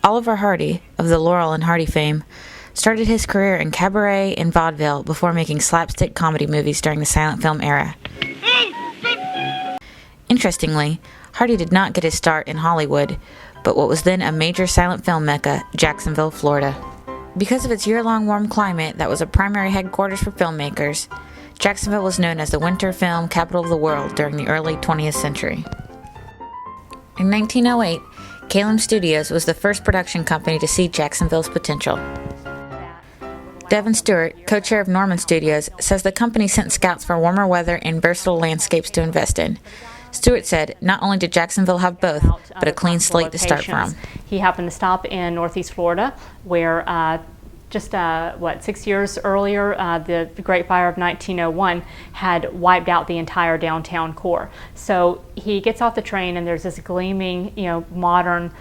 Oliver Hardy, of the Laurel and Hardy fame, started his career in cabaret and vaudeville before making slapstick comedy movies during the silent film era. Interestingly, Hardy did not get his start in Hollywood, but what was then a major silent film mecca, Jacksonville, Florida. Because of its year-long warm climate that was a primary headquarters for filmmakers, Jacksonville was known as the winter film capital of the world during the early 20th century. In 1908, Kalem Studios was the first production company to see Jacksonville's potential. Devin Stewart, co-chair of Norman Studios, says the company sent scouts for warmer weather and versatile landscapes to invest in. Stewart said not only did Jacksonville have both, but a clean slate to start from. He happened to stop in Northeast Florida, where just 6 years earlier, the Great Fire of 1901 had wiped out the entire downtown core. So he gets off the train, and there's this gleaming, modern,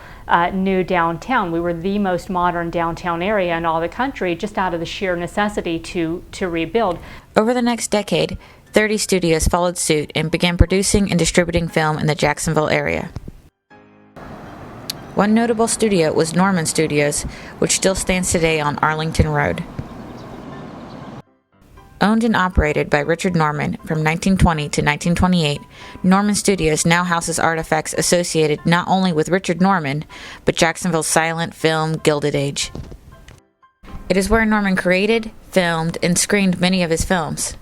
new downtown. We were the most modern downtown area in all the country, just out of the sheer necessity to rebuild. Over the next decade, 30 studios followed suit and began producing and distributing film in the Jacksonville area. One notable studio was Norman Studios, which still stands today on Arlington Road. Owned and operated by Richard Norman from 1920 to 1928, Norman Studios now houses artifacts associated not only with Richard Norman, but Jacksonville's silent film Gilded Age. It is where Norman created, filmed, and screened many of his films.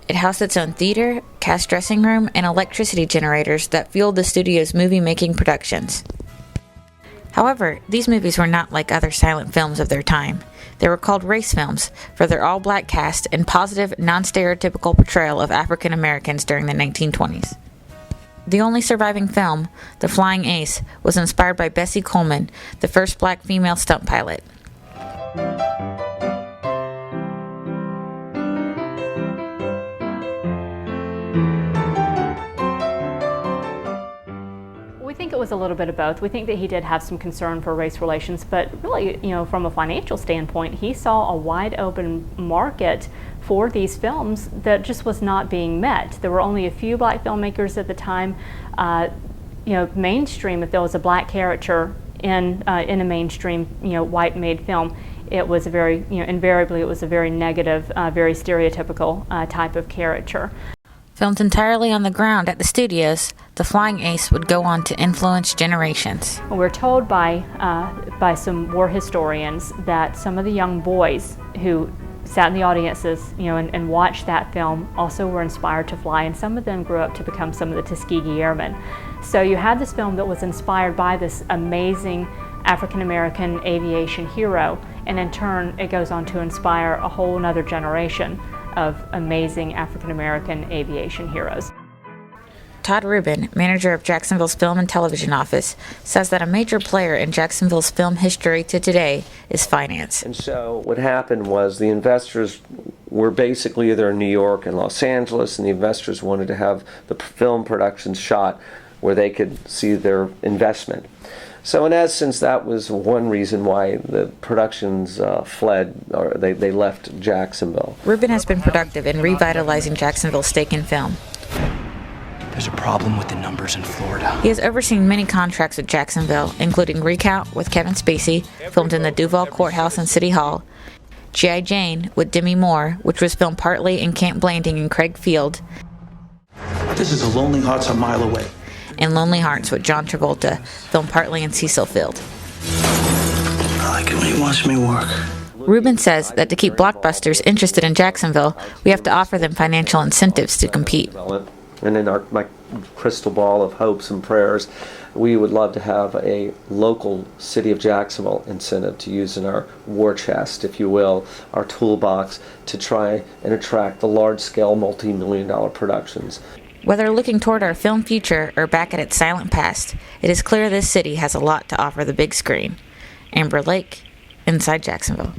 It housed its own theater, cast dressing room, and electricity generators that fueled the studio's movie-making productions. However, these movies were not like other silent films of their time. They were called race films for their all-black cast and positive, non-stereotypical portrayal of African Americans during the 1920s. The only surviving film, The Flying Ace, was inspired by Bessie Coleman, the first black female stunt pilot. We think it was a little bit of both. We think that he did have some concern for race relations, but really, from a financial standpoint, he saw a wide open market for these films that just was not being met. There were only a few black filmmakers at the time. Mainstream, if there was a black character in a mainstream, white-made film, it was invariably it was a very negative, very stereotypical type of character. Filmed entirely on the ground at the studios, The Flying Ace would go on to influence generations. We're told by some war historians that some of the young boys who sat in the audiences, and watched that film also were inspired to fly, and some of them grew up to become some of the Tuskegee Airmen. So you had this film that was inspired by this amazing African-American aviation hero, and in turn it goes on to inspire a whole another generation of amazing African-American aviation heroes. Todd Rubin, manager of Jacksonville's Film and Television Office, says that a major player in Jacksonville's film history to today is finance. And so what happened was the investors were basically either in New York and Los Angeles, and the investors wanted to have the film productions shot where they could see their investment. So in essence, that was one reason why the productions fled, or they left Jacksonville. Rubin has been productive in revitalizing Jacksonville's stake in film. There's a problem with the numbers in Florida. He has overseen many contracts with Jacksonville, including Recount with Kevin Spacey, filmed in the Duval Courthouse and City Hall, G.I. Jane with Demi Moore, which was filmed partly in Camp Blanding and Craig Field. This is a Lonely Hearts a mile away. And Lonely Hearts with John Travolta, filmed partly in Cecil Field. I like it when he wants me work. Rubin says that to keep blockbusters interested in Jacksonville, we have to offer them financial incentives to compete. And in my crystal ball of hopes and prayers, we would love to have a local City of Jacksonville incentive to use in our war chest, if you will, our toolbox, to try and attract the large-scale multi-million-dollar productions. Whether looking toward our film future or back at its silent past, it is clear this city has a lot to offer the big screen. Amber Lake, inside Jacksonville.